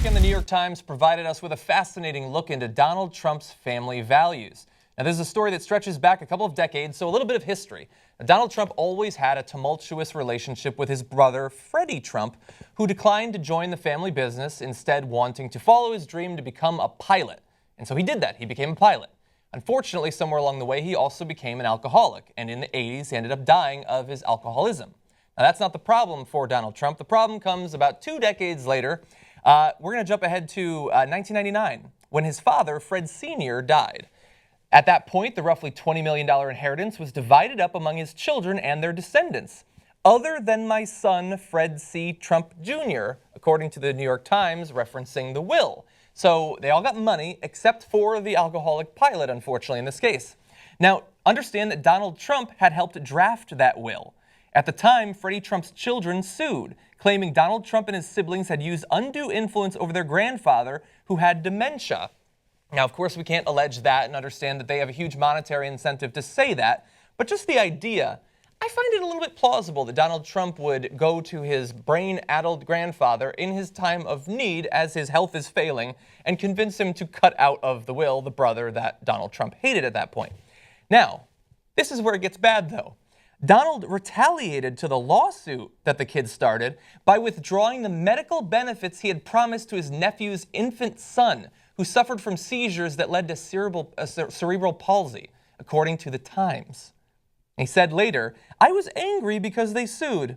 weekend, the New York Times provided us with a fascinating look into Donald Trump's family values. Now, this is a story that stretches back a couple of decades, so a little bit of history. Now, Donald Trump always had a tumultuous relationship with his brother, Freddie Trump, who declined to join the family business, instead wanting to follow his dream to become a pilot. And so he did that. He became a pilot. Unfortunately, somewhere along the way, he also became an alcoholic, and in the 80s, he ended up dying of his alcoholism. Now, that's not the problem for Donald Trump. The problem comes about 2 decades later. We're going to jump ahead to 1999, when his father, Fred Sr., died. At that point, the roughly $20 million inheritance was divided up among his children and their descendants, other than my son, Fred C. Trump Jr., according to the New York Times, referencing the will. So they all got money, except for the alcoholic pilot, unfortunately, in this case. Now, understand that Donald Trump had helped draft that will. At the time, Freddie Trump's children sued, claiming Donald Trump and his siblings had used undue influence over their grandfather, who had dementia. Now, of course, we can't allege that and understand that they have a huge monetary incentive to say that, but just the idea, I find it a little bit plausible that Donald Trump would go to his brain-addled grandfather in his time of need as his health is failing and convince him to cut out of the will the brother that Donald Trump hated at that point. Now, this is where it gets bad, though. Donald retaliated to the lawsuit that the kid started by withdrawing the medical benefits he had promised to his nephew's infant son, who suffered from seizures that led to cerebral palsy, according to the Times. He said later, "I was angry because they sued,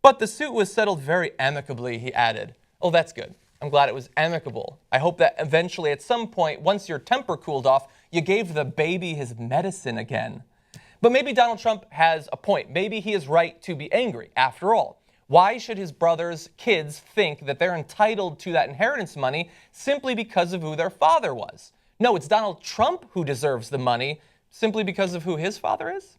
but the suit was settled very amicably," he added. Oh, that's good. I'm glad it was amicable. I hope that eventually at some point, once your temper cooled off, you gave the baby his medicine again. But maybe Donald Trump has a point. Maybe he is right to be angry. After all, why should his brother's kids think that they're entitled to that inheritance money simply because of who their father was? No, it's Donald Trump who deserves the money simply because of who his father is.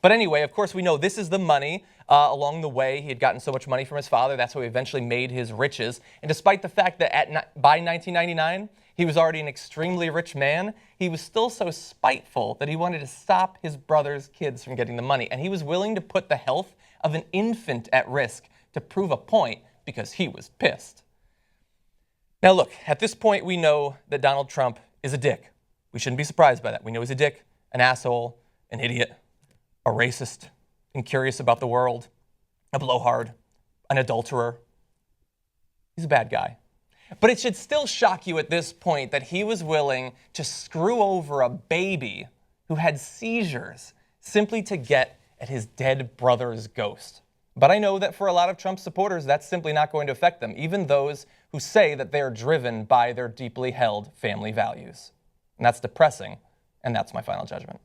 But anyway, of course, we know this is the money. Along the way, he had gotten so much money from his father. That's how he eventually made his riches. And despite the fact that by 1999, he was already an extremely rich man, he was still so spiteful that he wanted to stop his brother's kids from getting the money. And he was willing to put the health of an infant at risk to prove a point because he was pissed. Now look, at this point, we know that Donald Trump is a dick. We shouldn't be surprised by that. We know he's a dick, an asshole, an idiot, a racist, incurious about the world, a blowhard, an adulterer. He's a bad guy. But it should still shock you at this point that he was willing to screw over a baby who had seizures simply to get at his dead brother's ghost. But I know that for a lot of Trump supporters, that's simply not going to affect them, even those who say that they are driven by their deeply held family values. And that's depressing, and that's my final judgment.